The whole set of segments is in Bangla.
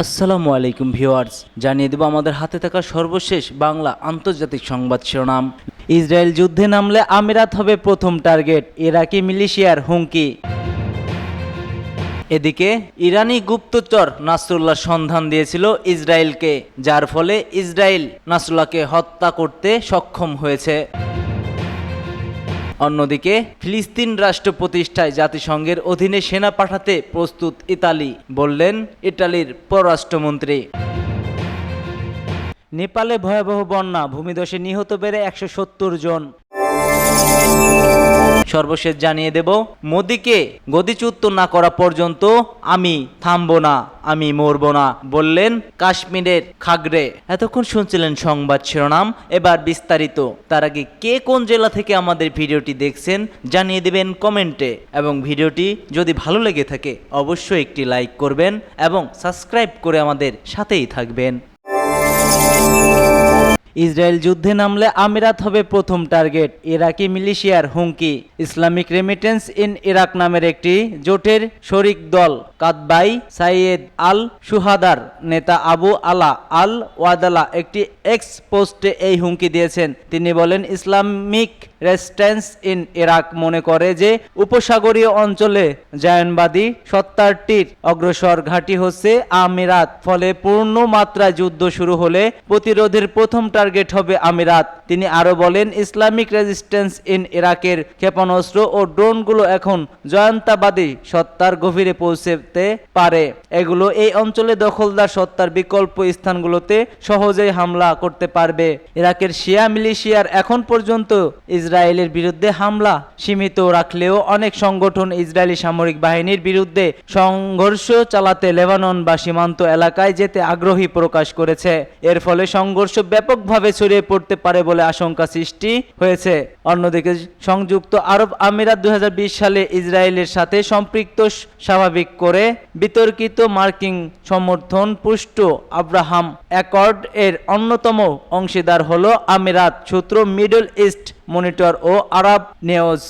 আসসালামু আলাইকুম ভিউয়ার্স, জানিয়ে দেব আমাদের হাতে থাকা সর্বশেষ বাংলা আন্তর্জাতিক সংবাদ শিরোনাম। ইসরায়েল যুদ্ধে নামলে আমিরাত হবে প্রথম টার্গেট, ইরাকি মিলিশিয়ার হুমকি। এদিকে ইরানি গুপ্তচর নাসরুল্লাহ সন্ধান দিয়েছিল ইসরায়েলকে, যার ফলে ইসরায়েল নাসরুল্লাহকে হত্যা করতে সক্ষম হয়েছে। অন্যদিকে ফিলিস্তিন রাষ্ট্র প্রতিষ্ঠায় জাতিসংঘের অধীনে সেনা পাঠাতে প্রস্তুত ইতালি, বললেন ইটালির পররাষ্ট্রমন্ত্রী। নেপালে ভয়াবহ বন্যা, ভূমিধসে নিহত বেড়ে 170 জন। সর্বশেষ জানিয়ে দেব, মোদিকে গদিচ্যুত না করা পর্যন্ত আমি থামবো না, আমি মরবো না, বললেন কাশ্মীরের খাগড়ে। এতক্ষণ শুনছিলেন সংবাদ শিরোনাম, এবার বিস্তারিত। তার আগে কে কোন জেলা থেকে আমাদের ভিডিওটি দেখছেন জানিয়ে দেবেন কমেন্টে, এবং ভিডিওটি যদি ভালো লেগে থাকে অবশ্যই একটি লাইক করবেন এবং সাবস্ক্রাইব করে আমাদের সাথেই থাকবেন। ইসরায়েল যুদ্ধে নামলে আমিরাত হবে প্রথম টার্গেট, ইরাকি মিলিশিয়ার হুমকি। ইসলামিক রেমিটেন্স ইন ইরাক নামের একটি জোটের শরিক দল কাতবাই সাইয়েদ আল সুহাদার নেতা আবু আলা আল ওয়াদালা একটি এক্স পোস্টে এই হুমকি দিয়েছেন। তিনি বলেন, ইসলামিক রেজিস্ট্যান্স ইন ইরাক মনে করে যে উপসাগরীয় অঞ্চলে জায়নবাদী সত্তাটির অগ্রসর ঘাঁটি হচ্ছে আমিরাত, ফলে পূর্ণ মাত্রায় যুদ্ধ শুরু হলে প্রতিরোধের প্রথম টার্গেট হবে আমিরাত। তিনি আরো বলেন, ইসলামিক রেজিস্ট্যান্স ইন ইরাকের ক্ষেপণাস্ত্র ও ড্রোনগুলো এখন জয়ন্তাবাদী সত্তার গভীরে পৌঁছতে পারে। এগুলো এই অঞ্চলে দখলদার সত্তার বিকল্প স্থানগুলোতে সহজেই হামলা করতে পারবে। ইরাকের শিয়া মিলিশিয়ার এখন পর্যন্ত ইসরায়েলের বিরুদ্ধে হামলা সীমিত রাখলেও অনেক সংগঠন ইসরায়েলি সামরিক বাহিনীর বিরুদ্ধে সংঘর্ষ চালাতে লেবানন বা সীমান্ত এলাকায় যেতে আগ্রহী প্রকাশ করেছে। এর ফলে সংঘর্ষ ব্যাপকভাবে ছড়িয়ে পড়তে পারে বলে আশঙ্কা সৃষ্টি হয়েছে। অন্যদিকে সংযুক্ত আরব আমিরাত 2020 সালে ইসরায়েলের সাথে সম্পৃক্ত স্বাভাবিক করে বিতর্কিত মার্কিন সমর্থন পুষ্ট আব্রাহাম অ্যাকর্ড এর অন্যতম অংশীদার হলো আমিরাত, সূত্র মিডল ইস্ট মনিটর ও আরব নিউজ।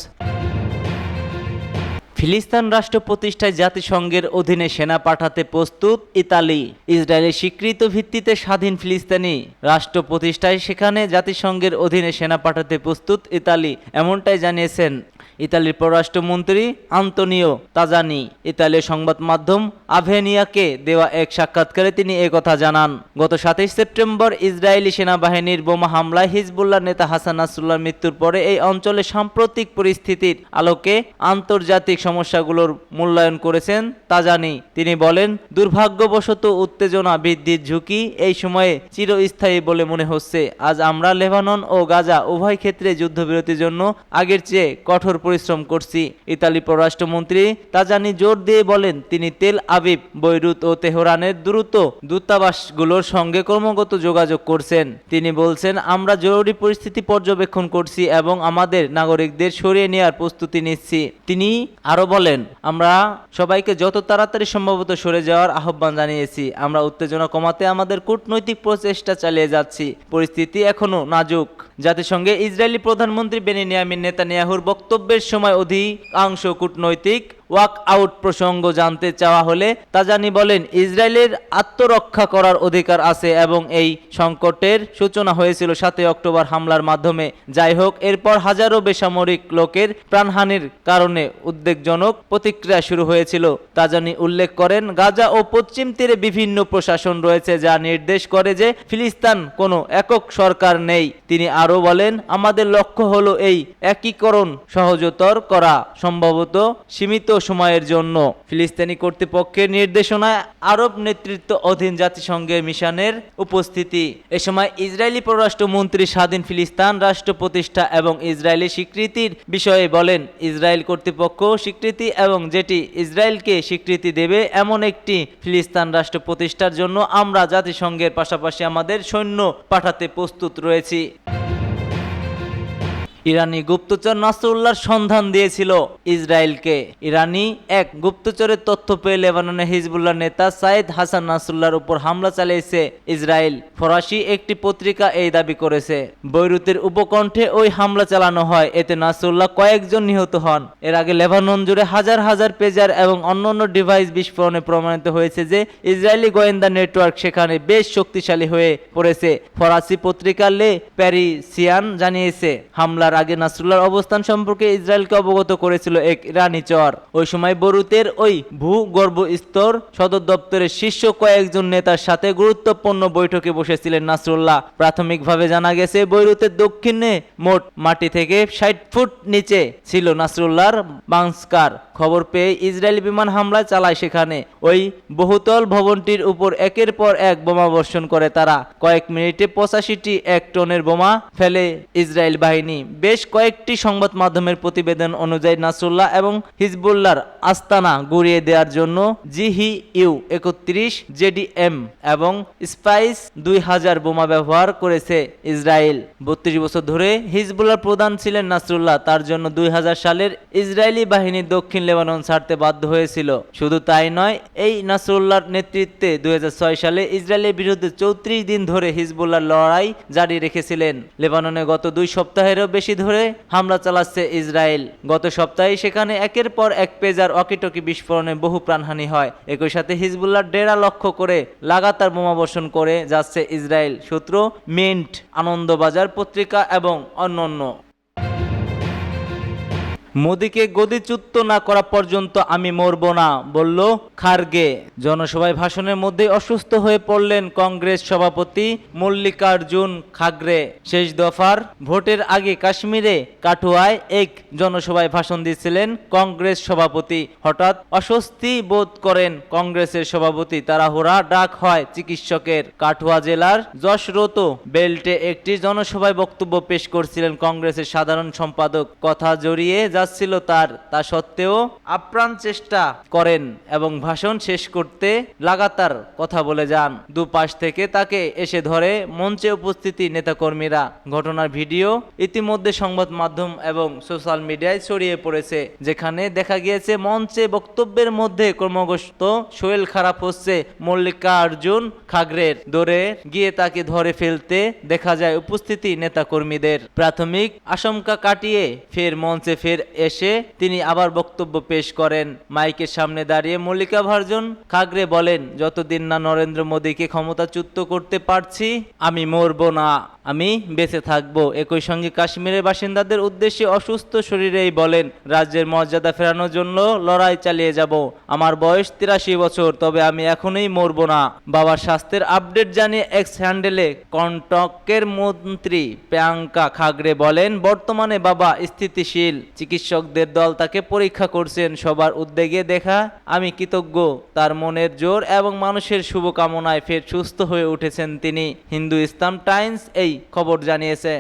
ফিলিস্তিন রাষ্ট্র প্রতিষ্ঠায় জাতিসংঘের অধীনে সেনা পাঠাতে প্রস্তুত ইতালি। ইসরায়েলের স্বীকৃত ভিত্তিতে স্বাধীন ফিলিস্তিনি রাষ্ট্র প্রতিষ্ঠায় সেখানে জাতিসংঘের অধীনে সেনা পাঠাতে প্রস্তুত ইতালি, এমনটাই জানিয়েছেন ইতালির পররাষ্ট্রমন্ত্রী আন্তোনিও তাজানি। ইতালীয় সংবাদ মাধ্যম আভেনিয়াকে দেওয়া এক সাক্ষাৎকারে তিনি একথা জানান। গত 27 সেপ্টেম্বর ইসরায়েলি সেনাবাহিনীর বোমা হামলায় হিজবুল্লাহ নেতা হাসান নাসরুল্লাহর মৃত্যুর পরে এই অঞ্চলে সাম্প্রতিক পরিস্থিতির আলোকে আন্তর্জাতিক সমস্যাগুলোর মূল্যায়ন করেছেন তাজানি। তিনি বলেন, দুর্ভাগ্যবশত উত্তেজনা বৃদ্ধির ঝুঁকি এই সময়ে চিরস্থায়ী বলে মনে হচ্ছে। আজ আমরা লেবানন ও গাজা উভয় ক্ষেত্রে যুদ্ধবিরতির জন্য আগের চেয়ে কঠোর পরিশ্রম করছি। ইতালি পররাষ্ট্রমন্ত্রী তাজানি জোর দিয়ে বলেন, তিনি তেল আবিব, বৈরুত ও তেহরানের দ্রুত দূতাবাসগুলোর সঙ্গে ক্রমাগত যোগাযোগ করছেন। তিনি বলছেন, আমরা জরুরি পরিস্থিতি পর্যবেক্ষণ করছি এবং আমাদের নাগরিকদের সরিয়ে নেওয়ার প্রস্তুতি নিচ্ছি। তিনি আরো বলেন, আমরা সবাইকে যত তাড়াতাড়ি সম্ভবত সরে যাওয়ার আহ্বান জানিয়েছি। আমরা উত্তেজনা কমাতে আমাদের কূটনৈতিক প্রচেষ্টা চালিয়ে যাচ্ছি। পরিস্থিতি এখনো নাজুক। জাতিসংঘে ইসরায়েলি প্রধানমন্ত্রী বেনিয়ামিন নেতানিয়াহুর বক্তব্যের সময় অধিকাংশ কূটনৈতিক ওয়াক আউট প্রসঙ্গ জানতে চাওয়া হলে তাজানি বলেন, ইসরায়েলের আত্মরক্ষা করার অধিকার আছে এবং এই সংকটের সূচনা হয়েছিল 7 অক্টোবর হামলার মাধ্যমে। যাই হোক, এরপর হাজারো বেসামরিক লোকের প্রাণহানির কারণে উদ্বেগজনক প্রতিক্রিয়া শুরু হয়েছিল। তাজানি উল্লেখ করেন, গাজা ও পশ্চিম তীরে বিভিন্ন প্রশাসন রয়েছে যা নির্দেশ করে যে ফিলিস্তিন কোনো একক সরকার নেই। তিনি আরো বলেন, আমাদের লক্ষ্য হলো এই একীকরণ সহজতর করা, সম্ভবত সীমিত সময়ের জন্য। ফিলিস্তিনি কর্তৃপক্ষের নির্দেশনায় আরব নেতৃত্ব অধীন জাতিসংঘের মিশনের উপস্থিতি। এ সময় ইসরায়েলি পররাষ্ট্রমন্ত্রী স্বাধীন ফিলিস্তিন রাষ্ট্র প্রতিষ্ঠা এবং ইসরায়েলি স্বীকৃতির বিষয়ে বলেন, ইসরায়েল কর্তৃপক্ষ স্বীকৃতি এবং যেটি ইসরায়েলকে স্বীকৃতি দেবে এমন একটি ফিলিস্তিন রাষ্ট্র প্রতিষ্ঠার জন্য আমরা জাতিসংঘের পাশাপাশি আমাদের সৈন্য পাঠাতে প্রস্তুত রয়েছি। ইরানি গুপ্তচর নাসরুল্লাহর সন্ধান দিয়েছিল ইসরায়েলকে। ইরানি এক গুপ্তচরের তথ্য পেয়ে লেবাননে হিজবুল্লাহ নেতা সাইদ হাসান নাসরুল্লাহর উপর হামলা চালিয়েছে ইসরায়েল। ফরাসি একটি পত্রিকা এই দাবি করেছে। বৈরুতের উপকণ্ঠে ওই হামলা চালানো হয়, এতে নাসরুল্লাহ কয়েকজন নিহত হন। এর আগে লেবানন জুড়ে হাজার হাজার পেজার এবং অন্যান্য ডিভাইস বিস্ফোরণে প্রমাণিত হয়েছে যে ইসরায়েলি গোয়েন্দা নেটওয়ার্ক সেখানে বেশ শক্তিশালী হয়ে পড়েছে। ফরাসি পত্রিকা লে প্যারিসিয়ান জানিয়েছে, হামলার আগে নাসরুল্লাহর অবস্থান সম্পর্কে ইসরায়েলকে অবগত করেছিল এক ইরানি চর। ওই সময় বৈরুতের ওই ভূগর্ভস্থ সদর দপ্তরের শীর্ষ কয়েকজন নেতার সাথে গুরুত্বপূর্ণ বৈঠকে বসেছিলেন নাসরুল্লাহ। প্রাথমিকভাবে জানা গেছে বৈরুতের দক্ষিণে মোট মাটি থেকে 60 ফুট নিচে ছিল নাসরুল্লাহর বাংকার। খবর পেয়ে ইসরায়েলি বিমান হামলা চালায় সেখানে। ওই বহুতল ভবনটির উপর একের পর এক বোমা বর্ষণ করে তারা। কয়েক মিনিটে 85টি 1 টনের বোমা ফেলে ইসরায়েল বাহিনী। বেশ কয়েকটি সংবাদ মাধ্যমের প্রতিবেদন অনুযায়ী নাসরুল্লাহ এবং হিজবুল্লাহর আস্তানা গুঁড়িয়ে দেওয়ার জন্য GHU-31 JDM এবং স্পাইস 2000 বোমা ব্যবহার করেছে ইসরায়েল। 32 বছর ধরে হিজবুল্লাহর প্রধান ছিলেন নাসরুল্লাহ। তার জন্য 2000 সালের ইসরায়েলি বাহিনী দক্ষিণ লেবানন ছাড়তে বাধ্য হয়েছিল। শুধু তাই নয়, এই নাসরুল্লাহর নেতৃত্বে 2006 সালে ইসরায়েলের বিরুদ্ধে 34 দিন ধরে হিজবুল্লাহ লড়াই জারি রেখেছিলেন। লেবাননে গত 2 সপ্তাহেরও বেশি ধরে হামলা চালাচ্ছে ইসরায়েল। গত সপ্তাহে সেখানে একের পর এক পেজার অকিটকি বিস্ফোরণে বহু প্রাণহানি হয়। একই সাথে হিজবুল্লাহর ডেরা লক্ষ্য করে লাগাতার বোমাবর্ষণ করে যাচ্ছে ইসরায়েল। সূত্র মিন্ট, আনন্দবাজার পত্রিকা এবং অন্যান্য। মোদিকে গদিচ্যুত না করা পর্যন্ত আমি মরব না, বলল খারগে। জনসভায় ভাষণের মধ্যে অসুস্থ হয়ে পড়লেন কংগ্রেস সভাপতি মল্লিকার্জুন খারগে। শেষ দফার ভোটের আগে কাশ্মীরে কাঠুয়ায় এক জনসভায় ভাষণ দিচ্ছিলেন কংগ্রেস সভাপতি। হঠাৎ অস্বস্তি বোধ করেন কংগ্রেসের সভাপতি। তাড়াহুড়া ডাক হয় চিকিৎসকের। কাঠুয়া জেলার যশরত বেল্টে একটি জনসভায় বক্তব্য পেশ করছিলেন কংগ্রেসের সাধারণ সম্পাদক। কথা জড়িয়ে ছিল তা সত্ত্বেও আপ্রাণ চেষ্টা করেন এবং ভাষণ শেষ করতে লাগাতার কথা বলে যান। দুপাশ থেকে তাকে এসে ধরে মঞ্চে উপস্থিতি নেতাকর্মীরা। ঘটনার ভিডিও ইতিমধ্যে সংবাদ মাধ্যম এবং সোশ্যাল মিডিয়ায় ছড়িয়ে পড়েছে, যেখানে দেখা গিয়েছে মঞ্চে বক্তব্যের মধ্যে ক্রমগত শরীর খারাপ হচ্ছে মল্লিকার্জুন খারগের। দৌড়ে গিয়ে তাকে ধরে ফেলতে দেখা যায় উপস্থিতি নেতাকর্মীদের। প্রাথমিক আশঙ্কা কাটিয়ে ফের মঞ্চে এসে তিনি আবার বক্তব্য পেশ করেন। মাইকের সামনে দাঁড়িয়ে মল্লিকার্জুন খারগে বলেন, যতদিন না নরেন্দ্র মোদীকে ক্ষমতাচ্যুত করতে পারছি আমি মরব না, আমি বেঁচে থাকবো। একই সঙ্গে কাশ্মীরের বাসিন্দাদের উদ্দেশ্যে অসুস্থ শরীরেই বলেন, রাজ্যের মর্যাদা ফেরানোর জন্য লড়াই চালিয়ে যাব। আমার বয়স 83 বছর, তবে আমি এখনই মরব না। বাবার স্বাস্থ্যের আপডেট জানিয়ে এক্স হ্যান্ডেলে কর্ণাটকের মন্ত্রী প্রিয়াঙ্কা খারগে বলেন, বর্তমানে বাবা স্থিতিশীল। চিকিৎসকদের দল তাকে পরীক্ষা করছেন। সবার উদ্যোগে দেখা আমি কৃতজ্ঞ। তার মনের জোর এবং মানুষের শুভকামনায় ফের সুস্থ হয়ে উঠেছেন তিনি। হিন্দুস্তান টাইমস এই খবর জানিয়েছে।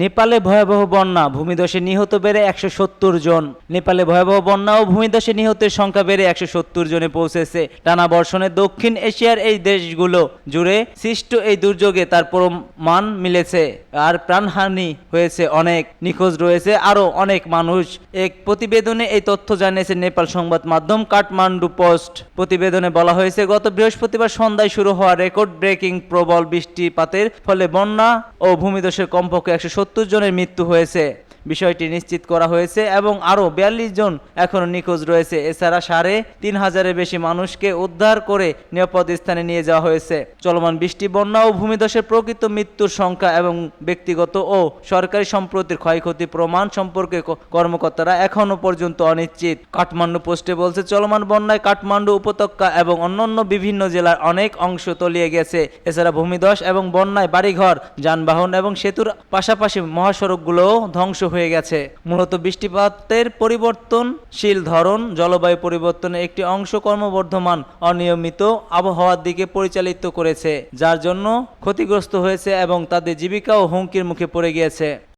নেপালে ভয়াবহ বন্যা, ভূমিধসে নিহত বেড়ে 170 জন। নেপালে ভয়াবহ বন্যা ও ভূমিধসে নিহতের সংখ্যা বেড়ে 170 জনে পৌঁছেছে। টানা বর্ষণে দক্ষিণ এশিয়ার এই দেশগুলো জুড়ে সৃষ্ট এই দুর্যোগে তার প্রমাণ মিলেছে। আর প্রাণহানি হয়েছে অনেক, নিখোঁজ রয়েছে আরও অনেক মানুষ। এক প্রতিবেদনে এই তথ্য জানিয়েছে নেপাল সংবাদ মাধ্যম কাঠমান্ডু পোস্ট। প্রতিবেদনে বলা হয়েছে, গত বৃহস্পতিবার সন্ধ্যায় শুরু হওয়া রেকর্ড ব্রেকিং প্রবল বৃষ্টিপাতের ফলে বন্যা ও ভূমিধসের কমপক্ষে 170 জনের মৃত্যু হয়েছে। বিষয়টি নিশ্চিত করা হয়েছে এবং আরও 42 জন এখনও নিখোঁজ রয়েছে। এছাড়া 3500-এর বেশি মানুষকে উদ্ধার করে নিরাপদ স্থানে নিয়ে যাওয়া হয়েছে। চলমান বৃষ্টি, বন্যা ও ভূমিধসের প্রকৃত মৃত্যুর সংখ্যা এবং ব্যক্তিগত ও সরকারি সম্পত্তির ক্ষয়ক্ষতি প্রমাণ সম্পর্কে কর্মকর্তারা এখনও পর্যন্ত অনিশ্চিত। কাঠমান্ডু পোস্টে বলছে, চলমান বন্যায় কাঠমান্ডু উপত্যকা এবং অন্যান্য বিভিন্ন জেলার অনেক অংশ তলিয়ে গেছে। এছাড়া ভূমিধস এবং বন্যায় বাড়িঘর, যানবাহন এবং সেতুর পাশাপাশি মহাসড়কগুলোও ধ্বংস হয়ে গেছে। মূলত বৃষ্টিপাতের পরিবর্তনশীল ধরন জলবায়ু পরিবর্তনের একটি অংশ ক্রমবর্ধমান অনিয়মিত আবহাওয়ার দিকে পরিচালিত করেছে, যার জন্য ক্ষতিগ্রস্ত হয়েছে এবং তাদের জীবিকাও হুমকির মুখে পড়ে গিয়েছে।